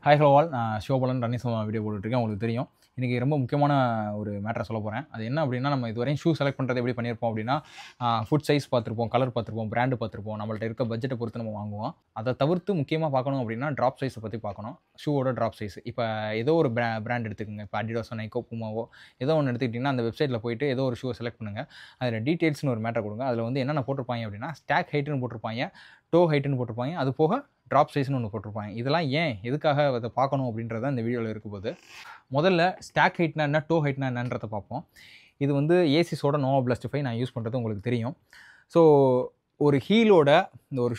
Hi hello all, நான் Sivabalan running video போட்டுருக்கேன். உங்களுக்கு தெரியும். இன்றைக்கி ரொம்ப முக்கியமான ஒரு மேட்டரை சொல்ல போகிறேன். அது என்ன அப்படின்னா, நம்ம இதுவரையும் ஷூ செலக்ட் பண்ணுறது எப்படி பண்ணியிருப்போம் அப்படின்னா, ஃபுட் சைஸ் பார்த்துருப்போம், கலர் பார்த்துருப்போம், பிராண்டு பார்த்துருப்போம், நம்மள்ட்ட இருக்க பட்ஜெட்டை பொறுத்து நம்ம வாங்குவோம். அதை தவிர்த்து முக்கியமாக பார்க்கணும் அப்படின்னா ட்ராப் சைஸை பற்றி பார்க்கணும். ஷூவோட ட்ராப் சைஸ். இப்போ ஏதோ ஒரு பிராண்ட் எடுத்துக்கோங்க. இப்போ அடிடாஸோ, நைக்கோ, பூமாவோ ஏதோ ஒன்று எடுத்துக்கிட்டிங்கன்னா, அந்த வெப்சைட்டில் போயிட்டு ஏதோ ஒரு ஷூவை செலக்ட் பண்ணுங்கள். அதில் டீட்டெயில்ஸ்னு ஒரு மேட்டர் கொடுங்க. அதில் வந்து என்னென்ன போட்டிருப்பாங்க அப்படின்னா, ஸ்டாக் ஹைட்டுன்னு போட்டிருப்பாங்க, டோ ஹைட்டுன்னு போட்டிருப்பாங்க, அது போக ட்ராப் சைஸ்னு ஒன்று போட்டிருப்பாங்க. இதெல்லாம் ஏன், எதுக்காக அதை பார்க்கணும் அப்படின்றத இந்த வீடியோவில் இருக்கும்போது, முதல்ல ஸ்டாக் ஹைட்னா என்ன, டோ ஹைட்னா என்னன்றதை பார்ப்போம். இது வந்து ஏசிஸோட நோவா பிளாஸ்ட் 5 நான் யூஸ் பண்ணுறது உங்களுக்கு தெரியும். ஸோ ஒரு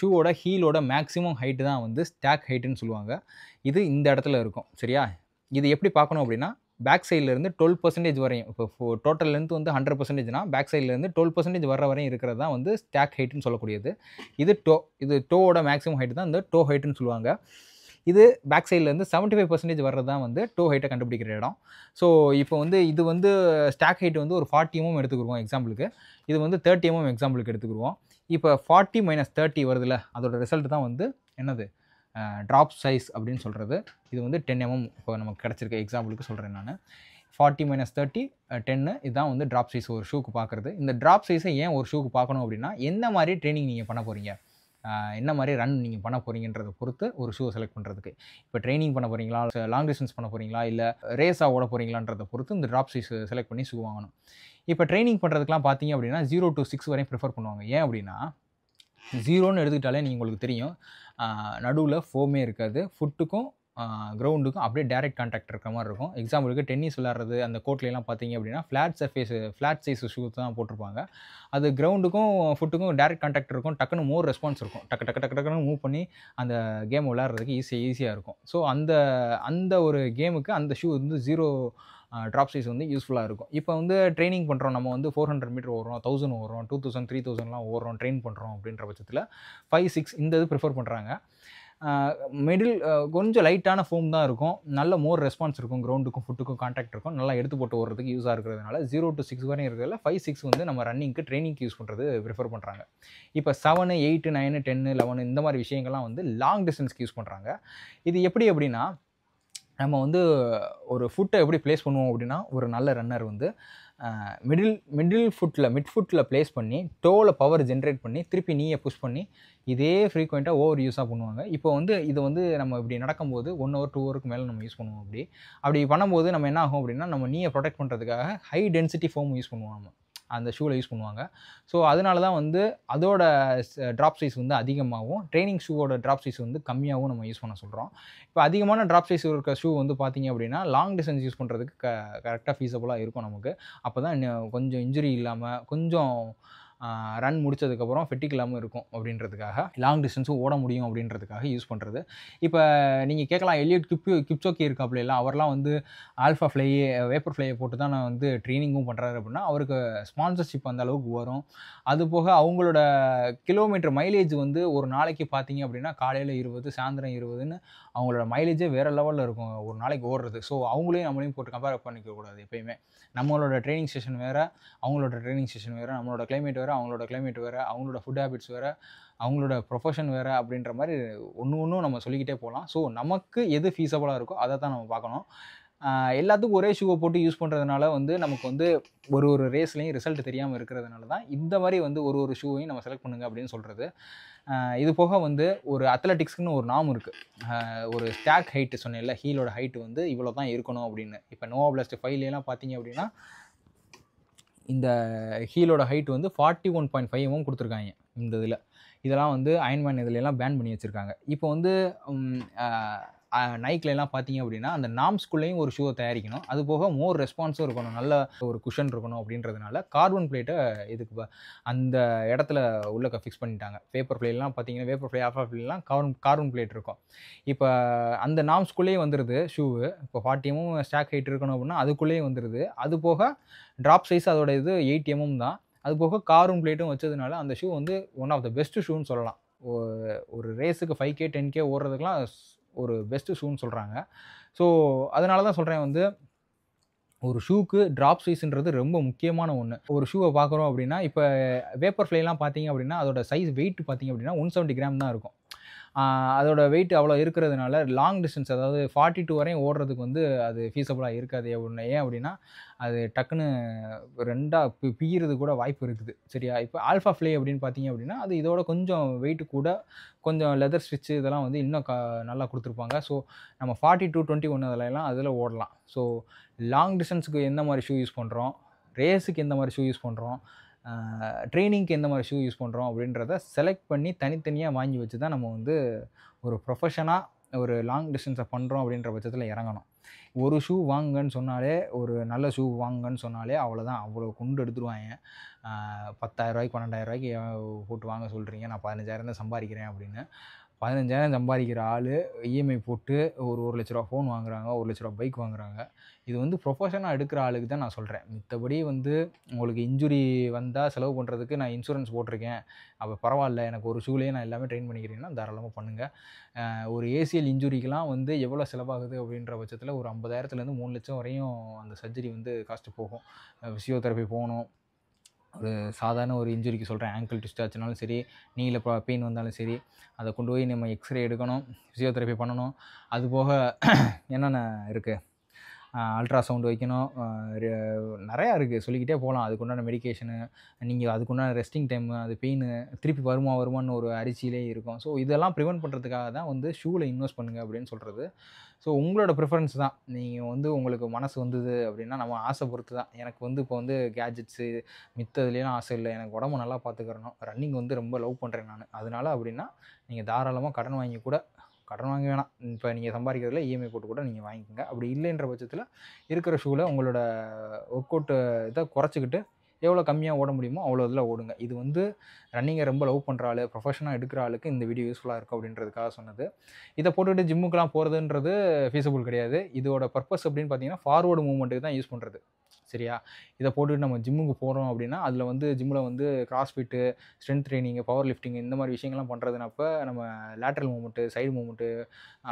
ஷூவோட ஹீலோட மேக்ஸிமம் ஹைட்டு தான் வந்து ஸ்டாக் ஹைட்டுன்னு சொல்லுவாங்க. இது இந்த இடத்துல இருக்கும். சரியா? இது எப்படி பார்க்கணும் அப்படின்னா, பேக் சைட்லேருந்து 12% வரையும், இப்போ டோட்டல் லென்த் வந்து 100%னா பேக் சைட்லேருந்து 12% வர்ற வரையும் இருக்கிறது தான் வந்து ஸ்டாக் ஹைட்டுன்னு சொல்லக்கூடியது. இது டோவோட மேக்ஸிமம் ஹைட்டு தான் இந்த டோ ஹைட்டுன்னு சொல்லுவாங்க. இது பேக் சைட்லேருந்து 75% வர்றது தான் வந்து டோ ஹைட்டை கண்டுபிடிக்கிற இடம். ஸோ இப்போ வந்து இது வந்து ஸ்டாக் ஹைட் வந்து ஒரு 40 mm எடுத்துக்கிடுவோம் எக்ஸாம்பிளுக்கு. இது வந்து 30 mm எக்ஸாம்பிளுக்கு எடுத்துக்கிடுவோம். இப்போ 40 - 30 வருதுல்ல, அதோட ரிசல்ட் தான் வந்து என்னது, ட்ராப் சைஸ் அப்படின்னு சொல்கிறது. இது வந்து 10 mm இப்போ நமக்கு கிடச்சிருக்க எக்ஸாம்பிளுக்கு சொல்கிறேன் நான். 40 - 30 10 இதுதான் வந்து ட்ராப் சைஸ் ஒரு ஷூக்கு பார்க்குறது. இந்த ட்ராப் சைஸை ஏன் ஒரு ஷூக்கு பார்க்கணும் அப்படின்னா, எந்த மாதிரி ட்ரைனிங் நீங்கள் பண்ண போகிறீங்க, என்ன மாதிரி ரன் நீங்கள் பண்ண போகிறீங்கன்றதை பொறுத்து ஒரு ஷூவை செலக்ட் பண்ணுறதுக்கு. இப்போ ட்ரைனிங் பண்ண போகிறீங்களா, லாங் டிஸ்டன்ஸ் பண்ண போகிறீங்களா, இல்லை ரேஸாக ஓட போகிறீங்களான்றதை பொறுத்து இந்த ட்ராப் சைஸ் செலக்ட் பண்ணி ஷூ வாங்கணும். இப்போ ட்ரைனிங் பண்ணுறதுக்குலாம் பார்த்தீங்க அப்படின்னா 0 to 6 வரையும் ப்ரிஃபர் பண்ணுவாங்க. ஏன் அப்படின்னா, 0ன்னு எடுத்துக்கிட்டாலே உங்களுக்கு தெரியும், நடுவில் ஃபோமே இருக்காது. ஃபுட்டுக்கும் கிரவுண்டுக்கும் அப்படியே டேரெக்ட் கான்டாக்ட் இருக்கிற மாதிரி இருக்கும். எக்ஸாம்பிளுக்கு டென்னிஸ் விளையாடுறது அந்த கோர்ட்லாம் பார்த்தீங்க அப்படின்னா ஃப்ளாட் சைஸ் ஷூ தான் போட்டிருப்பாங்க. அது கிரவுண்டுக்கும் ஃபுட்டுக்கும் டேரெக்ட் கான்டாக்ட் இருக்கும். டக்குன்னு மோர் ரெஸ்பான்ஸ் இருக்கும். டக்குன்னு மூவ் பண்ணி அந்த கேம் விளையாடுறதுக்கு ஈஸியாக இருக்கும். ஸோ அந்த ஒரு கேமுக்கு அந்த ஷூ வந்து 0 ட்ராப் சைஸ் வந்து யூஸ்ஃபுல்லாக இருக்கும். இப்போ வந்து ட்ரைனிங் பண்ணுறோம், நம்ம வந்து 400 மீட்டர் ஓடுறோம், 1000 ஓடுறோம், 2000 3000லாம் ஓடுறோம், ட்ரெயின் பண்ணுறோம் அப்படின்ற பட்சத்தில் 5 6 இந்த இது ப்ரிஃபர் பண்ணுறாங்க. மிடில் கொஞ்சம் லைட்டான ஃபோம் தான் இருக்கும். நல்ல மோர் ரெஸ்பான்ஸ் இருக்கும். கிரவுண்டுக்கும் ஃபுட்டுக்கும் கான்டாக்ட் இருக்கும். நல்லா எடுத்து போட்டு ஓடுறதுக்கு யூஸாக இருக்கிறதுனால 0 to 6 வரையும் இருக்கிறதுல 5 6 வந்து நம்ம ரன்னிங்க்கு ட்ரைனிங்க்கு யூஸ் பண்ணுறது ப்ரிஃபர் பண்ணுறாங்க. இப்போ 7 8 9 10 11 இந்த மாதிரி விஷயங்கள்லாம் வந்து லாங் டிஸ்டன்ஸ்க்கு யூஸ் பண்ணுறாங்க. இது எப்படி அப்படின்னா, நம்ம வந்து ஒரு ஃபுட்டை எப்படி ப்ளேஸ் பண்ணுவோம் அப்படின்னா, ஒரு நல்ல ரன்னர் வந்து மிட் ஃபுட்டில் ப்ளேஸ் பண்ணி டோவில் பவர் ஜென்ரேட் பண்ணி திருப்பி நீயை புஷ் பண்ணி இதே ஃப்ரீக்வெண்ட்டாக ஓவர் யூஸாக பண்ணுவாங்க. இப்போ வந்து இது வந்து நம்ம இப்படி நடக்கும்போது 1 hour 2 hourக்கு மேலே நம்ம யூஸ் பண்ணுவோம். அப்படி பண்ணும்போது நம்ம என்ன ஆகும் அப்படின்னா, நம்ம நீயை ப்ரொடெக்ட் பண்ணுறதுக்காக ஹை டென்சிட்டி ஃபோம் யூஸ் பண்ணுவோம், நம்ம அந்த ஷூவில் யூஸ் பண்ணுவாங்க. ஸோ அதனால தான் வந்து அதோட ட்ராப் சைஸ் வந்து அதிகமாகவும், ட்ரைனிங் ஷூவோட ட்ராப் சைஸ் வந்து கம்மியாகவும் நம்ம யூஸ் பண்ண சொல்கிறோம். இப்போ அதிகமான ட்ராப் சைஸ் இருக்க ஷூ வந்து பார்த்தீங்க அப்படின்னா லாங் டிஸ்டன்ஸ் யூஸ் பண்ணுறதுக்கு கரெக்டாக ஃபீஸபுளாக இருக்கும் நமக்கு. அப்போ தான் கொஞ்சம் இன்ஜுரி இல்லாமல், கொஞ்சம் ரன் முடித்ததுக்கப்புறம் ஃபெட்டிக் இல்லாமல் இருக்கும் அப்படின்றதுக்காக, லாங் டிஸ்டன்ஸும் ஓட முடியும் அப்படின்றதுக்காக யூஸ் பண்ணுறது. இப்போ நீங்கள் கேட்கலாம், எலியட் கிப்சோக்கி இருக்காப்புல இல்லை, அவர்லாம் வந்து ஆல்ஃபா ஃப்ளை வேப்பர் ஃப்ளையை போட்டு தான் நான் வந்து ட்ரைனிங்கும் பண்ணுறாரு அப்படின்னா, அவருக்கு ஸ்பான்சர்ஷிப் அந்த அளவுக்கு வரும். அது போக அவங்களோட கிலோமீட்டர் மைலேஜ் வந்து ஒரு நாளைக்கு பார்த்தீங்க அப்படின்னா காலையில் 20 சாயந்தரம் 20ன்னு அவங்களோட மைலேஜே வேறு லெவலில் இருக்கும் ஒரு நாளைக்கு ஓடுறது. ஸோ அவங்களையும் நம்மளையும் போட்டு கம்பேர் பண்ணிக்கக்கூடாது எப்பயுமே. நம்மளோட ட்ரைனிங் ஸ்டேஷன் வேறு, அவங்களோட ட்ரைனிங் ஸ்டேஷன் வேறு, நம்மளோட கிளைமேட் வேறு, அவங்களோட கிளைமேட் வேறு, அவங்களோட ஃபுட் ஹேபிட்ஸ் வேறு, அவங்களோட ப்ரொஃபஷன் வேறு அப்படின்ற மாதிரி ஒன்றும் நம்ம சொல்லிக்கிட்டே போகலாம். ஸோ நமக்கு எது ஃபீஸபுளாக இருக்கோ அதை தான் நம்ம பார்க்கணும். எல்லாத்துக்கும் ஒரே ஷூவை போட்டு யூஸ் பண்ணுறதுனால வந்து நமக்கு வந்து ஒரு ரேஸ்லையும் ரிசல்ட் தெரியாமல் இருக்கிறதுனால தான் இந்த மாதிரி வந்து ஒரு ஷூவையும் நம்ம செலக்ட் பண்ணுங்க அப்படின்னு சொல்கிறது. இது போக வந்து ஒரு அத்லெட்டிக்ஸ்க்குன்னு ஒரு நார்ம் இருக்குது. ஒரு ஸ்டாக் ஹைட்டு சொன்னேன்ல, ஹீலோட ஹைட்டு வந்து இவ்வளோ தான் இருக்கணும் அப்படின்னு. இப்போ நோவா பிளாஸ்ட் 5லாம் பார்த்தீங்க அப்படின்னா இந்த ஹீலோட ஹைட் வந்து 41.5 mm கொடுத்துருக்காங்க இந்த இதில். இதெல்லாம் வந்து அயன்மேன் இதுலலாம் பேன் பண்ணி வச்சுருக்காங்க. இப்போ வந்து நைக்லாம் பார்த்தீங்க அப்படின்னா அந்த நாம்ஸ்குள்ளேயும் ஒரு ஷூவை தயாரிக்கணும். அது போக மோர் ரெஸ்பான்ஸும் இருக்கணும், நல்ல ஒரு குஷன் இருக்கணும் அப்படின்றதுனால கார்பன் பிளேட்டை இதுக்கு அந்த இடத்துல உள்ள ஃபிக்ஸ் பண்ணிட்டாங்க. வேப்பர் ஃப்ளைலாம் பார்த்தீங்கன்னா, வேப்பர் ஃப்ளை ஆல்ஃபா ஃப்ளைலாம் கார்பன் பிளேட் இருக்கும். இப்போ அந்த நாம்ஸ்குள்ளேயே வந்துடுது ஷூவு. இப்போ 40 mm ஸ்டாக் ஹைட் இருக்கணும் அப்படின்னா அதுக்குள்ளேயே வந்துடுது. அது போக ட்ராப் சைஸ் அதோட இது 8 mm தான். அது போக கார்பன் பிளேட்டும் வச்சதுனால அந்த ஷூ வந்து ஒன் ஆஃப் த பெஸ்ட் ஷூன்னு சொல்லலாம். ஒரு ரேஸுக்கு 5K 10K ஓடுறதுக்கெலாம் ஒரு பெஸ்ட்டு ஷூன்னு சொல்கிறாங்க. ஸோ அதனால தான் சொல்கிறேன் வந்து, ஒரு ஷூக்கு ட்ராப் சைஸ்ன்றது ரொம்ப முக்கியமான ஒன்று. ஒரு ஷூவை பார்க்குறோம் அப்படின்னா, இப்போ வேப்பர் ஃப்ளைலாம் பார்த்தீங்க அப்படின்னா அதோட சைஸ் வெயிட் பார்த்தீங்க அப்படின்னா 170 கிராம் தான் இருக்கும். அதோட வெயிட் அவ்வளோ இருக்கிறதுனால லாங் டிஸ்டன்ஸ் அதாவது 42 வரையும் ஓடுறதுக்கு வந்து அது ஃபீஸபிளாக இருக்காது அப்படின்னு. ஏன் அப்படின்னா அது டக்குன்னு 2ஆ பிய்யிறது கூட வாய்ப்பு இருக்குது. சரியா? இப்போ ஆல்ஃபா ஃப்ளை அப்படின்னு பார்த்தீங்க அப்படின்னா அது இதோட கொஞ்சம் வெயிட் கூட, கொஞ்சம் லெதர் ஸ்டிச்சு இதெல்லாம் வந்து இன்னும் நல்லா கொடுத்துருப்பாங்க. ஸோ நம்ம 42, 21 அதுலலாம் அதில் ஓடலாம். ஸோ லாங் டிஸ்டன்ஸுக்கு எந்த மாதிரி ஷூ யூஸ் பண்ணுறோம், ரேஸுக்கு எந்த மாதிரி ஷூ யூஸ் பண்ணுறோம், ட்ரெயினிங்க்கு எந்த மாதிரி ஷூ யூஸ் பண்ணுறோம் அப்படின்றத செலக்ட் பண்ணி தனித்தனியாக வாங்கி வச்சு தான் நம்ம வந்து ஒரு ப்ரொஃபஷனாக ஒரு லாங் டிஸ்டன்ஸை பண்ணுறோம் அப்படின்ற பட்சத்தில் இறங்கணும். ஒரு ஷூ வாங்குங்கன்னு சொன்னாலே, ஒரு நல்ல ஷூ வாங்குங்கன்னு சொன்னாலே அவ்வளோதான். அவ்வளோ கொண்டு எடுத்துருவாங்க. 10,000 12,000 போட்டு வாங்க சொல்கிறீங்க, நான் 15,000 தான் சம்பாதிக்கிறேன் அப்படின்னு. 15,000 சம்பாதிக்கிற ஆள் இஎம்ஐ போட்டு ஒரு ரூ. 1,00,000 ஃபோன் வாங்குறாங்க, ரூ. 1,00,000 பைக் வாங்குறாங்க. இது வந்து ப்ரொஃபஷனாக எடுக்கிற ஆளுக்கு தான் நான் சொல்கிறேன். மித்தபடி வந்து உங்களுக்கு இன்ஜுரி வந்தால் செலவு பண்ணுறதுக்கு நான் இன்சூரன்ஸ் போட்டிருக்கேன், அப்போ பரவாயில்ல எனக்கு ஒரு ஷூலேயே நான் எல்லாமே ட்ரெயின் பண்ணிக்கிறேன்னா தாராளமாக பண்ணுங்கள். ஒரு ஏசிஎல் இன்ஜுரிக்கெலாம் வந்து எவ்வளோ செலவாகுது அப்படின்ற பட்சத்தில் ஒரு 50,000லேருந்து 3,00,000 வரையும் அந்த சர்ஜரி வந்து காஸ்ட்டு போகும். ஃபிசியோதெரப்பி போகணும். ஒரு சாதாரண ஒரு இன்ஜுரிக்கு சொல்கிறேன், ஆங்கிள் ட்விஸ்ட் ஆச்சுனாலும் சரி, நீல பெயின் வந்தாலும் சரி, அதை கொண்டு போய் நம்ம எக்ஸ்ரே எடுக்கணும், ஃபிசியோதெரப்பி பண்ணணும். அதுபோக என்னென்ன இருக்குது, அல்ட்ராசவுண்ட் வைக்கணும், நிறையா இருக்குது, சொல்லிக்கிட்டே போகலாம். அதுக்குண்டான மெடிக்கேஷனு, நீங்கள் அதுக்குண்டான ரெஸ்டிங் டைமு, அது பெயின் திருப்பி வருமான்னு ஒரு அரிசியிலே இருக்கும். ஸோ இதெல்லாம் ப்ரிவென்ட் பண்ணுறதுக்காக தான் வந்து ஷூவில் இன்வெஸ்ட் பண்ணுங்கள் அப்படின்னு சொல்கிறது. ஸோ உங்களோட ப்ரிஃபரன்ஸ் தான். நீங்கள் வந்து உங்களுக்கு மனசு வந்தது அப்படின்னா, நம்ம ஆசை பொறுத்து தான். எனக்கு வந்து இப்போ வந்து கேஜெட்ஸு மித்ததுலேலாம் ஆசை இல்லை, எனக்கு உடம்பு நல்லா பார்த்துக்கிறணும், ரன்னிங் வந்து ரொம்ப லவ் பண்ணுறேன் நான், அதனால அப்படின்னா நீங்கள் தாராளமாக கடன் வாங்கி கூட, கடன் வாங்க வேணாம், இப்போ நீங்கள் சம்பாதிக்கிறதுல இஎம்ஐ போட்டு கூட நீங்கள் வாங்கிக்கோங்க. அப்படி இல்லைன்ற பட்சத்தில் இருக்கிற ஷூவில் உங்களோட ஒர்க் அவுட்டு இதை குறைச்சிக்கிட்டு எவ்வளோ கம்மியாக ஓட முடியுமோ அவ்வளோ இதில் ஓடுங்க. இது வந்து ரன்னிங்கை ரொம்ப லவ் பண்ணுற ஆள், ப்ரொஃபஷனாக எடுக்கிற ஆளுக்கு இந்த வீடியோ யூஸ்ஃபுல்லாக இருக்கும் அப்படின்றதுக்காக சொன்னது. இதை போட்டுக்கிட்டு ஜிம்முக்கெலாம் போகிறதுன்றது ஃபீஸபிள் கிடையாது. இதோட பர்பஸ் அப்படின்னு பார்த்தீங்கன்னா ஃபார்வர்டு மூவ்மெண்ட்டுக்கு தான் யூஸ் பண்ணுறது. சரியா? இதை போட்டுட்டு நம்ம ஜிம்முக்கு போகிறோம் அப்படின்னா, அதில் வந்து ஜிம்மில் வந்து கிராஸ்ஃபிட்டு, ஸ்ட்ரென்த் ட்ரெயினிங்கு, பவர் லிஃப்டிங் இந்த மாதிரி விஷயங்கள்லாம் பண்ணுறதுனப்ப நம்ம லேட்ரல் மூவ்மெண்ட்டு, சைடு மூவ்மெண்ட்டு,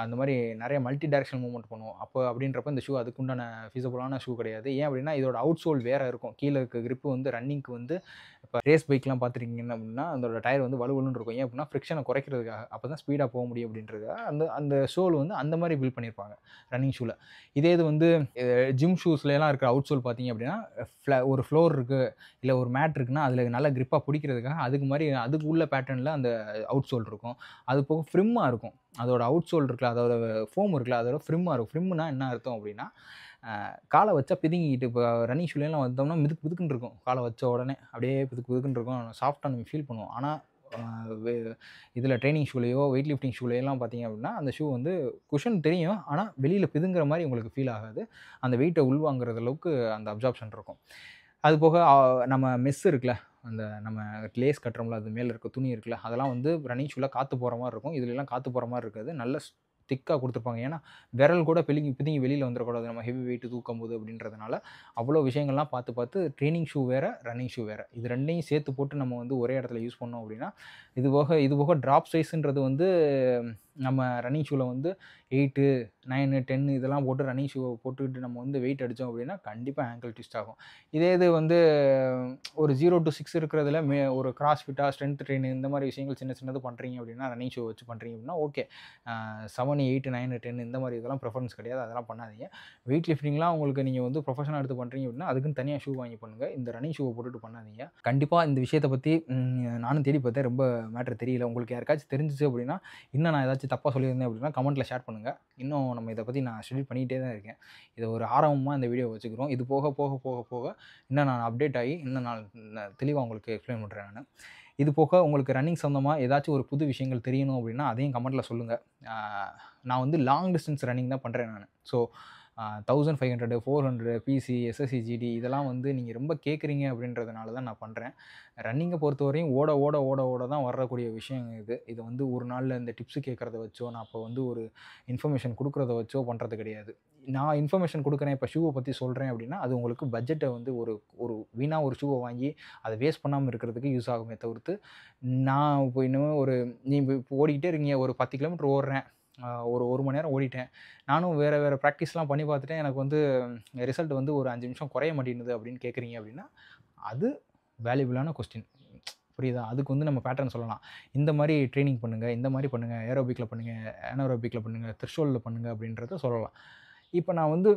அந்த மாதிரி நிறைய மல்டி டைரக்ஷனல் மூவ்மெண்ட் பண்ணுவோம். அப்போ அப்படின்றப்ப இந்த ஷூ அதுக்குண்டான ஃபீஸபிளான ஷூ கிடையாது. ஏன் அப்படின்னா இதோட அவுட் சோல் வேறு இருக்கும். கீழே இருக்க கிரிப்பு வந்து ரன்னிங்க்கு வந்து இப்போ ரேஸ் பைக்லாம் பார்த்துருக்கீங்க அப்படின்னா அதோட டயர் வந்து வலுவலுன்னு இருக்கும். ஏன் அப்படின்னா ஃப்ரிக்ஷனை குறைக்கிறதுக்காக, அப்போ தான் ஸ்பீடாக போக முடியும் அப்படின்றதுக்காக அந்த அந்த சோல் வந்து அந்த மாதிரி பில்ட் பண்ணியிருப்பாங்க ரன்னிங் ஷூவில். இதே இது வந்து ஜிம் ஷூஸ்லாம் இருக்கிற அவுட் சோல் பார்த்தீங்க அப்படின்னா ஒரு ஃப்ளோர் இருக்குது, இல்லை ஒரு மேட் இருக்குன்னா அதில் நல்லா கிரிப்பாக பிடிக்கிறதுக்காக அதுக்கு மாதிரி அதுக்கு உள்ள பேட்டர்னில் அந்த அவுட் சோல் இருக்கும். அது போக ஃப்ரிம்மாக இருக்கும். அதோட அவுட் சோல் இருக்குல்ல, அதோட ஃபோம் இருக்குல்ல, அதோட ஃப்ரிம்மாக இருக்கும். ஃப்ரிம்னா என்ன அர்த்தம் அப்படின்னா, காலை வச்சா பிதுங்கிக்கிட்டு, இப்போ ரன்னிங் ஷூலாம் வந்தோம்னா மிதுக்கு பிதுக்குன்னு இருக்கும். காலை வச்ச உடனே அப்படியே பிதுக்குன்னு இருக்கும். சாஃப்டாக நம்ம ஃபீல் பண்ணுவோம். ஆனால் இதில் ட்ரெயினிங் ஷூலேயோ வெயிட் லிஃப்டிங் ஷூலேயெல்லாம் பார்த்தீங்க அப்படின்னா அந்த ஷூ வந்து குஷன் தெரியும், ஆனால் வெளியில் பிதுங்குற மாதிரி உங்களுக்கு ஃபீல் ஆகாது. அந்த வெயிட்டை உள்வாங்குற அளவுக்கு அந்த அப்சார்ப்ஷன் இருக்கும். அது போக நம்ம மெஸ் இருக்குல்ல, அந்த நம்ம லேஸ் கட்டுறோம்ல, அது மேலே இருக்க துணி இருக்குல்ல, அதெல்லாம் வந்து ரன்னிங் ஷூவில் காற்று போகிற மாதிரி இருக்கும். இதுலலாம் காற்று போகிற மாதிரி இருக்காது. நல்ல திக்காக கொடுத்துருப்பாங்க. ஏன்னா விரல் கூட பிதுங்கி வெளியில் வந்துடக்கூடாது நம்ம ஹெவி வெயிட்டு தூக்கும் போது அப்படின்றதுனால அவ்வளோ விஷயங்கள்லாம் பார்த்து ட்ரெயினிங் ஷூ வேறு, ரன்னிங் ஷூ வேறு, இது ரெண்டையும் சேர்த்து போட்டு நம்ம வந்து ஒரே இடத்துல யூஸ் பண்ணோம் அப்படின்னா, இது போக ட்ராப் சைஸுன்றது வந்து நம்ம ரன்னிங் ஷூவில் வந்து 8, 9, 10 இதெல்லாம் போட்டு ரன்னிங் ஷூவை போட்டுக்கிட்டு நம்ம வந்து வெயிட் அடித்தோம் அப்படின்னா கண்டிப்பாக ஆங்கிள் ட்விஸ்ட் ஆகும். இதே இது வந்து ஒரு 0 to 6 இருக்கிறதுல ஒரு கிராஸ்ஃபிட்டாக, ஸ்ட்ரென்த் ட்ரெயின் இந்த மாதிரி விஷயங்கள் சின்னது பண்ணுறீங்க அப்படின்னா, ரன்னிங் ஷூ வச்சு பண்ணுறீங்க அப்படின்னா ஓகே. 7, 8, 9, 10 இந்த மாதிரி இதெல்லாம் ப்ரிஃபரன்ஸ் கிடையாது, அதெல்லாம் பண்ணாதீங்க. வெயிட் லிஃப்டிங்லாம் உங்களுக்கு நீங்கள் வந்து ப்ரொஃபஷனாக எடுத்து பண்ணுறீங்க அப்படின்னா அதுக்குன்னு தனியாக ஷூ வாங்கி பண்ணுங்கள். இந்த ரன்னிங் ஷூவை போட்டுட்டு பண்ணாதீங்க. கண்டிப்பாக இந்த விஷயத்தை பற்றி நானும் தேடி பார்த்தேன், ரொம்ப மேட்ரு தெரியல. உங்களுக்கு யாருக்காச்சும் தெரிஞ்சிச்சு அப்படின்னா, இன்னும் நான் ஏதாச்சும் தப்பாக சொல்லியிருந்தேன் அப்படின்னா கமெண்ட்டில் ஷேர் பண்ணுங்கள். இன்னும் நம்ம இதை பற்றி நான் ஸ்டடி பண்ணிகிட்டே தான் இருக்கேன். இதை ஒரு ஆரம்பமாக இந்த வீடியோ வச்சுக்கிறோம். இது போக இன்னும் நான் அப்டேட் ஆகி இன்னும் நான் தெளிவாக உங்களுக்கு எக்ஸ்பிளைன் பண்ணுறேன் நான். இது போக உங்களுக்கு ரன்னிங் சம்மந்தமாக ஏதாச்சும் ஒரு புது விஷயங்கள் தெரியணும் அப்படின்னா அதையும் கமெண்ட்டில் சொல்லுங்கள். நான் வந்து லாங் டிஸ்டன்ஸ் ரன்னிங் தான் பண்ணுறேன் நான். ஸோ 1500, 400, பிசி, எஸ்எஸ்சி, ஜிடி இதெல்லாம் வந்து நீங்கள் ரொம்ப கேட்குறீங்க அப்படின்றதுனால தான் நான் பண்ணுறேன். ரன்னிங்கை பொறுத்தவரையும் ஓட தான் வரக்கூடிய விஷயம் இது. இது வந்து ஒரு நாளில் இந்த டிப்ஸு கேட்குறத வச்சோ, நான் இப்போ வந்து ஒரு இன்ஃபர்மேஷன் கொடுக்குறத வச்சோ பண்ணுறது கிடையாது. நான் இன்ஃபர்மேஷன் கொடுக்குறேன், இப்போ ஷூவை பற்றி சொல்கிறேன் அப்படின்னா அது உங்களுக்கு பட்ஜெட்டை வந்து ஒரு வீணாக ஒரு ஷூவை வாங்கி அதை வேஸ்ட் பண்ணாமல் இருக்கிறதுக்கு யூஸ் ஆகுமே தவிர்த்து, நான் இப்போ இன்னும் நீ இப்போ ஓடிக்கிட்டே இருக்கீங்க, ஒரு 10 கிலோமீட்டர் ஓடுறேன், ஒரு மணி நேரம் ஓடிட்டேன், நானும் வேறு ப்ராக்டிஸ்லாம் பண்ணி பார்த்துட்டேன், எனக்கு வந்து ரிசல்ட் வந்து ஒரு 5 நிமிஷம் குறைய மாட்டேங்குது அப்படின்னு கேட்குறீங்க அப்படின்னா அது வேல்யூபிளான கொஸ்டின். புரியுதா? அதுக்கு வந்து நம்ம பேட்டர்ன் சொல்லலாம். இந்த மாரி ட்ரெய்னிங் பண்ணுங்க, இந்த மாரி பண்ணுங்க, ஏரோபிக்ல பண்ணுங்க, அனேரோபிக்ல பண்ணுங்க, த்ரெஷோல்ட்ல பண்ணுங்க அப்படின்றத சொல்லலாம். இப்ப நான் வந்து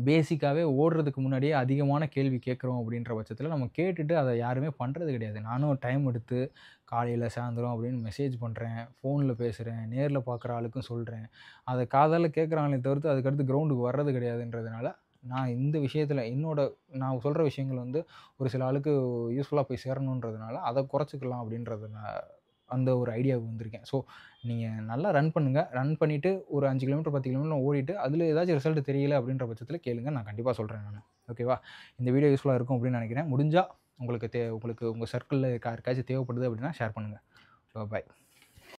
பேசிக்காவே ஓடுறதுக்கு முன்னாடியே அதிகமான கேள்வி கேட்குறோம் அப்படின்ற பட்சத்தில நம்ம கேட்டுட்டு அத யாருமே பண்றது கிடையாது. நானும் டைம் எடுத்து காலையில, சாயந்தரம் அப்படின்னு மெசேஜ் பண்றேன், ஃபோன்ல பேசுறேன், நேர்ல பார்க்குற ஆளுக்கும் சொல்றேன். அத காதால கேட்குறாங்களே தவிர்த்து அதுக்கடுத்து கிரவுண்டுக்கு வர்றது கிடையாதுன்றதுனால, நான் இந்த விஷயத்தில நான் சொல்ற விஷயங்கள் வந்து ஒரு சில ஆளுக்கு யூஸ்ஃபுல்லா போய் சேரணுன்றதுனால, அத குறைச்சுக்கலாம் அப்படின்றது அந்த ஒரு ஐடியாவுக்கு வந்திருக்கேன். ஸோ நீங்க நல்லா ரன் பண்ணுங்க. ரன் பண்ணிட்டு ஒரு 5 கிலோமீட்டர், 10 கிலோமீட்டர் ஓடிட்டு, அதில ஏதாச்சும் ரிசல்ட் தெரியல அப்படின்ற பட்சத்தில கேளுங்க. நான் கண்டிப்பா சொல்றேன் நானு. ஓகேவா? இந்த வீடியோ யூஸ்ஃபுல்லா இருக்கும் அப்படின்னு நினைக்கிறேன். முடிஞ்சா உங்களுக்கு உங்க சர்க்கிள்ல யாருக்காச்சும் தேவைப்படுது அப்படின்னா ஷேர் பண்ணுங்க. பாய்.